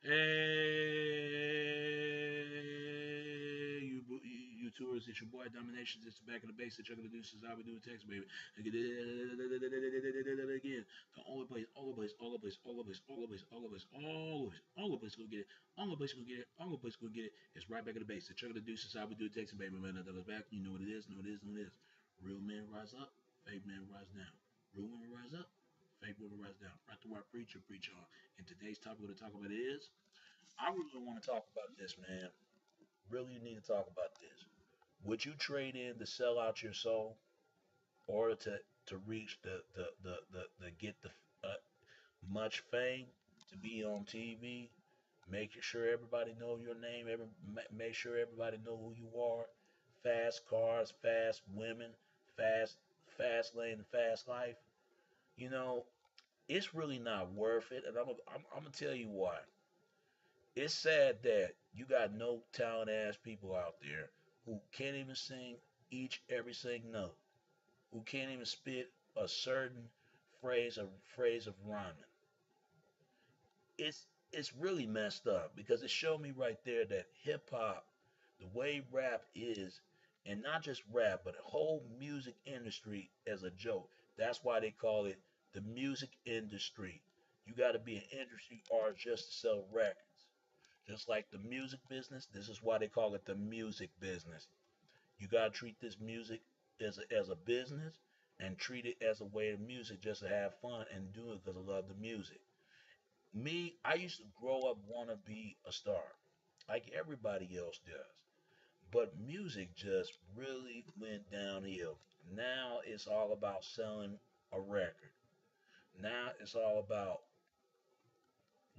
Hey, you tourists, it's your boy Dominations. It's the back of the base. The chuck of the deuces. I would do a text, baby. Again. The only place, all the place, all the place, all the place, all the place, all the place, all the place go get it. All the place go get it. All the place go get it. It's right back at the base. The chuck of the deuces. I would do a text, baby. Man, that was back. You know what it is. Know what it is. Know what it is. Real men rise up. Fake men rise down. Real women rise up. Fake women rise down. Right to where preach on. And today's topic we're going to talk about is I really want to talk about this, man. Really need to talk about this. Would you trade in to sell out your soul or to reach the get the much fame to be on TV, make sure everybody know your name, make sure everybody know who you are, fast cars, fast women, fast fast lane, fast life. You know, it's really not worth it, and I'm gonna tell you why. It's sad that you got no talent ass people out there who can't even sing every single note, who can't even spit a certain phrase of rhyming. It's really messed up because it showed me right there that hip hop, the way rap is, and not just rap, but the whole music industry as a joke. That's why they call it the music industry. You got to be an industry artist just to sell records. Just like the music business, this is why they call it the music business. You gotta treat this music as a business and treat it as a way of music just to have fun and do it because I love the music. Me, I used to grow up want to be a star, like everybody else does. But music just really went downhill. Now it's all about selling a record. Now it's all about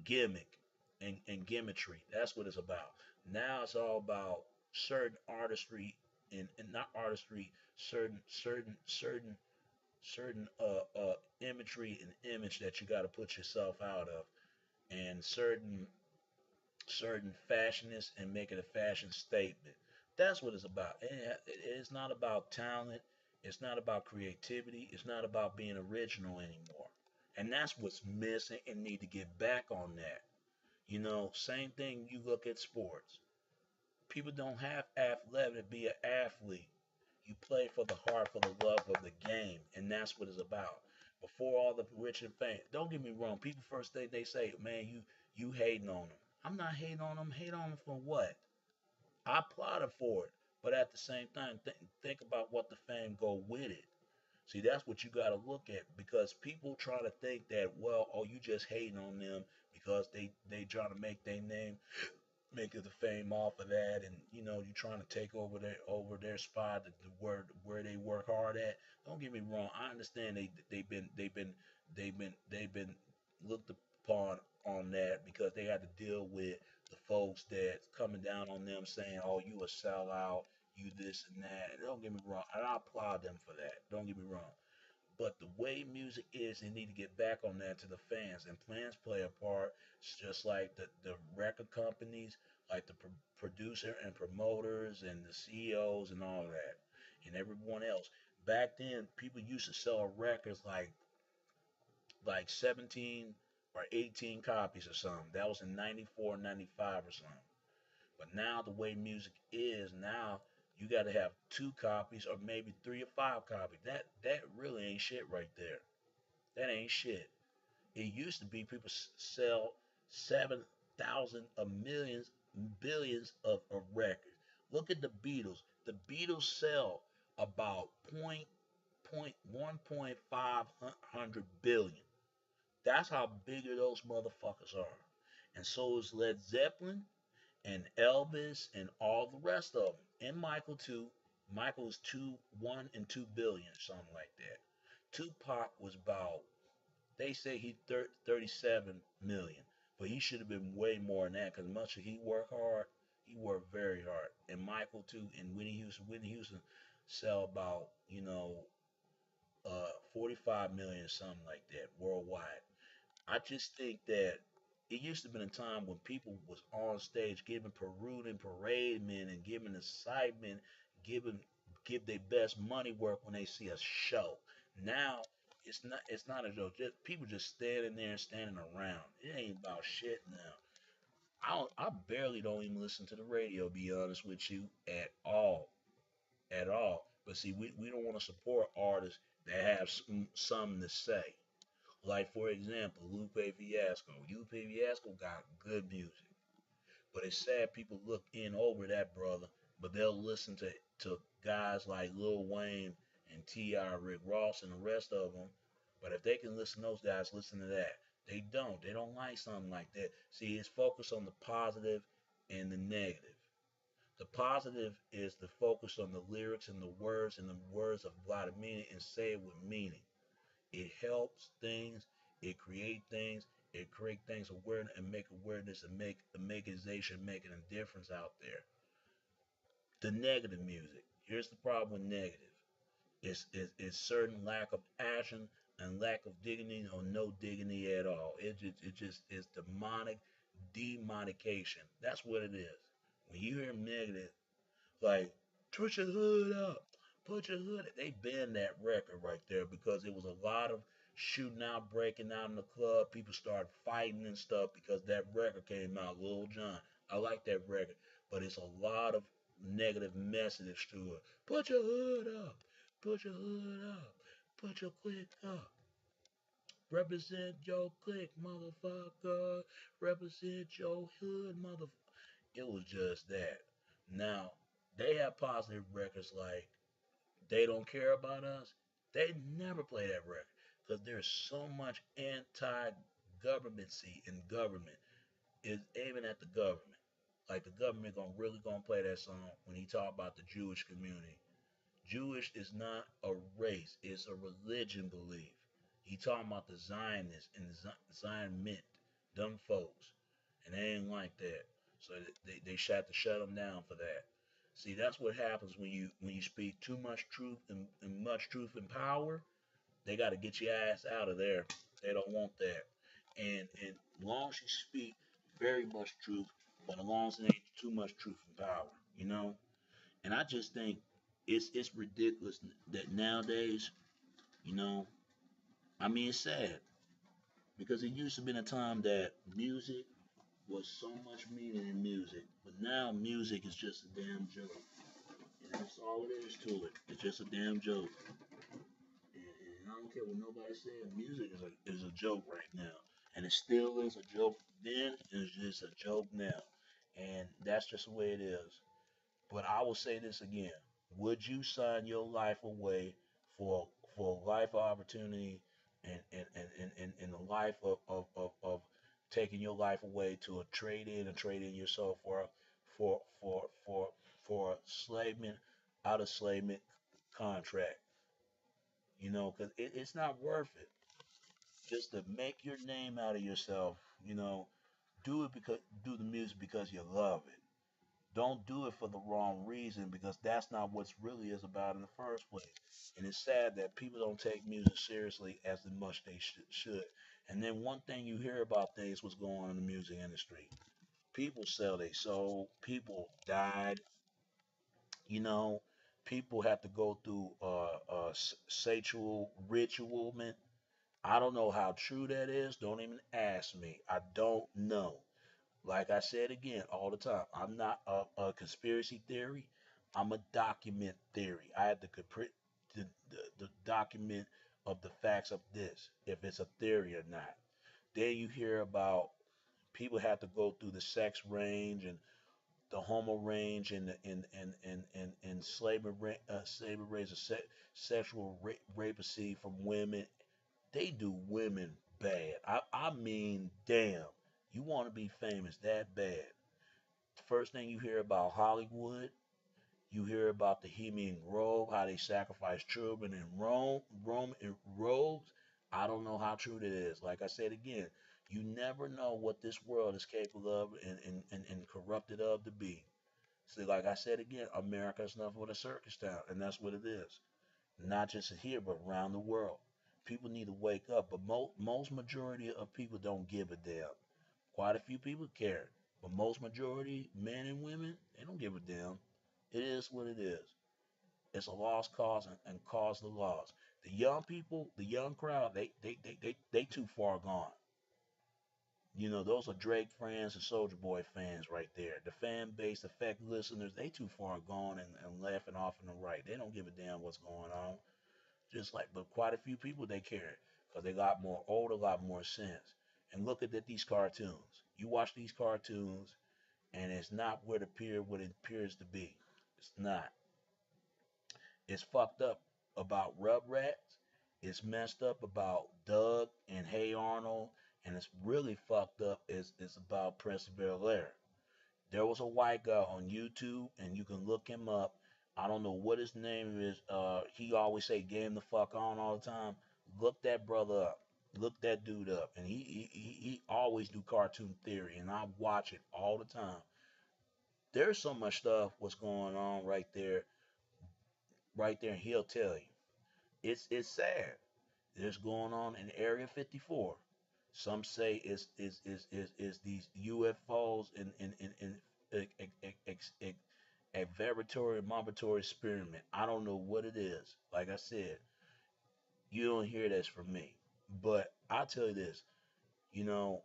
gimmick and gimmickry. That's what it's about. Now it's all about certain artistry and not artistry, certain imagery and image that you got to put yourself out of, and certain fashionness and make it a fashion statement. That's what it's about. It's not about talent. It's not about creativity. It's not about being original anymore. And that's what's missing and need to get back on that. You know, same thing you look at sports. People don't have athletic to be an athlete. You play for the heart, for the love of the game, and that's what it's about. Before all the rich and famous, don't get me wrong. People first thing they say, man, you hating on them. I'm not hating on them. Hate on them for what? I applaud them for it, but at the same time, think about what the fame go with it. See, that's what you got to look at because people try to think that, well, oh, you just hating on them because they trying to make their name, make it the fame off of that, and you know you trying to take over their spot, where they work hard at. Don't get me wrong, I understand they've been looked upon on that because they had to deal with the folks that's coming down on them saying, "Oh, you a sellout, you this and that." And don't get me wrong, and I applaud them for that. Don't get me wrong. But the way music is, they need to get back on that to the fans. And plans play a part. It's just like the record companies, like the producer and promoters and the CEOs and all that, and everyone else. Back then, people used to sell records like 17 or 18 copies or something. That was in 94, 95 or something. But now the way music is now, you got to have two copies or maybe three or five copies. That really ain't shit right there. That ain't shit. It used to be people sell 7,000 of millions, billions of records. Look at the Beatles. The Beatles sell about point 1.5 billion. That's how big those motherfuckers are. And so is Led Zeppelin and Elvis and all the rest of them, and Michael too. Michael was 1 and 2 billion, something like that. Tupac was about, they say he 37 million, but he should have been way more than that because much as he worked hard, he worked very hard. And Michael too, and Whitney Houston sell about 45 million, something like that worldwide. I just think that it used to be a time when people was on stage giving parade men and giving excitement, giving give their best money work when they see a show. Now it's not a joke. Just people just standing there and standing around. It ain't about shit now. I barely don't even listen to the radio, be honest with you, at all. At all. But see, we don't want to support artists that have something to say. Like, for example, Lupe Fiasco. Lupe Fiasco got good music. But it's sad people look in over that brother, but they'll listen to guys like Lil Wayne and T.I., Rick Ross, and the rest of them. But if they can listen to those guys, listen to that. They don't. They don't like something like that. See, it's focused on the positive and the negative. The positive is the focus on the lyrics and the words of a lot of meaning and say it with meaning. It helps things, it create things, it create things awareness and make awareness and make a makeization making a difference out there. The negative music. Here's the problem with negative. It's certain lack of action and lack of dignity or no dignity at all. It just is demonic demonication. That's what it is. When you hear negative, like, put your hood up. Put your hood up. They banned that record right there because it was a lot of shooting out, breaking out in the club. People started fighting and stuff because that record came out, Lil Jon. I like that record, but it's a lot of negative messages to it. Put your hood up. Put your hood up. Put your click up. Represent your click, motherfucker. Represent your hood, motherfucker. It was just that. Now, they have positive records like They Don't Care About Us. They never play that record because there's so much anti-governmency in government is aiming at the government. Like the government gonna play that song when he talk about the Jewish community. Jewish is not a race; it's a religion belief. He talking about the Zionists and the Zion mint, them folks, and they ain't like that. So they shot to shut them down for that. See, that's what happens when you speak too much truth and much truth and power. They got to get your ass out of there. They don't want that. And as long as you speak very much truth, but as long as it ain't too much truth and power, you know. And I just think it's ridiculous that nowadays, you know, I mean it's sad because it used to be a time that music was so much meaning in music, but now music is just a damn joke. And that's all it is to it. It's just a damn joke. And I don't care what nobody says. Music is a joke right now, and it still is a joke then, and it's just a joke now, and that's just the way it is. But I will say this again: would you sign your life away for a life opportunity and the life of taking your life away to a trade in yourself for for for for slavement out of slavement contract? You know, because it's not worth it just to make your name out of yourself. You know, do the music because you love it. Don't do it for the wrong reason because that's not what's really is about in the first place. And it's sad that people don't take music seriously as much they should. And then one thing you hear about things what's going on in the music industry. People sell their soul. People died. You know, people have to go through sexual ritual. I don't know how true that is. Don't even ask me. I don't know. Like I said again all the time, I'm not a conspiracy theory. I'm a document theory. I have to the document of the facts of this, if it's a theory or not. Then you hear about people have to go through the sex range and the homo range and slavery range of sexual rapacy from women. They do women bad. I mean, damn. You want to be famous that bad. First thing you hear about Hollywood, you hear about the Bohemian Grove, how they sacrifice children in Rome in robes. I don't know how true that is. Like I said again, you never know what this world is capable of and corrupted of to be. See, like I said again, America is nothing but a circus town, and that's what it is. Not just here, but around the world. People need to wake up, but most majority of people don't give a damn. Quite a few people care, but most majority, men and women, they don't give a damn. It is what it is. It's a lost cause and cause the loss. The young people, the young crowd, they too far gone. You know, those are Drake fans and Soldier Boy fans right there. The fan base, the fact listeners, they too far gone and laughing off and the right. They don't give a damn what's going on. Just like, but quite a few people they care because they got more older, got more sense. And look at these cartoons. You watch these cartoons, and it's not what it appears to be. It's not. It's fucked up about Rugrats. It's messed up about Doug and Hey Arnold, and it's really fucked up is about Prince of Bel Air. There was a white guy on YouTube, and you can look him up. I don't know what his name is. He always say "game the fuck on" all the time. Look that brother up. Look that dude up, and he always do cartoon theory, and I watch it all the time. There's so much stuff what's going on right there, and he'll tell you. It's sad. There's going on in Area 54. Some say is these UFOs in a laboratory laboratory experiment. I don't know what it is. Like I said, you don't hear this from me. But I'll tell you this, you know,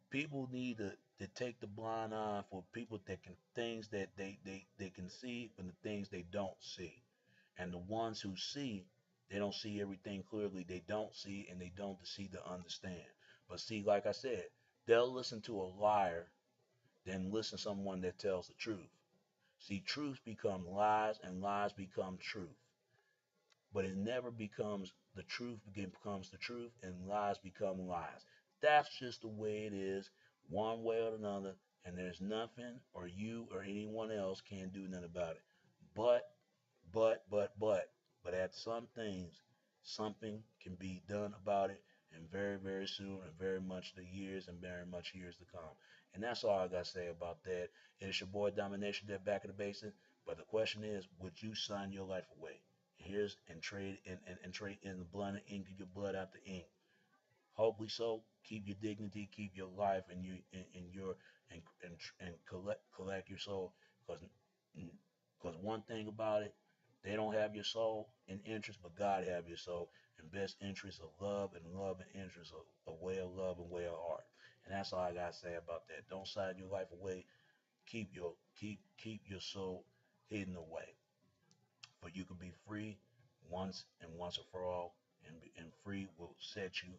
people need to take the blind eye for people that can things that they can see and the things they don't see. And the ones who see, they don't see everything clearly. They don't see and they don't see to understand. But see, like I said, they'll listen to a liar than listen to someone that tells the truth. See, truth become lies and lies become truth. But it never becomes the truth becomes the truth and lies become lies. That's just the way it is, one way or another, and there's nothing or you or anyone else can do nothing about it. But but at some things, something can be done about it, and very, very soon, and very much the years and very much years to come. And that's all I got to say about that. It's your boy Domination there back in the basin. But the question is, would you sign your life away? Here's and trade and trade in the blood and ink of your blood out the ink. Hopefully so. Keep your dignity, keep your life, and you and your and collect your soul. Because one thing about it, they don't have your soul and interest, but God have your soul and best interest of love and interest of a way of love and way of heart. And that's all I gotta say about that. Don't sign your life away. Keep your soul hidden away, for you can be free once and for all, and free will set you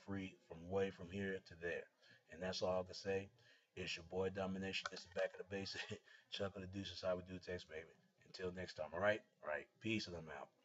free from way from here to there. And that's all I can say. It's your boy Domination. This is back of the base. Chuck of the deuces. How we do text, baby. Until next time. All right. All right. Peace, and I'm out.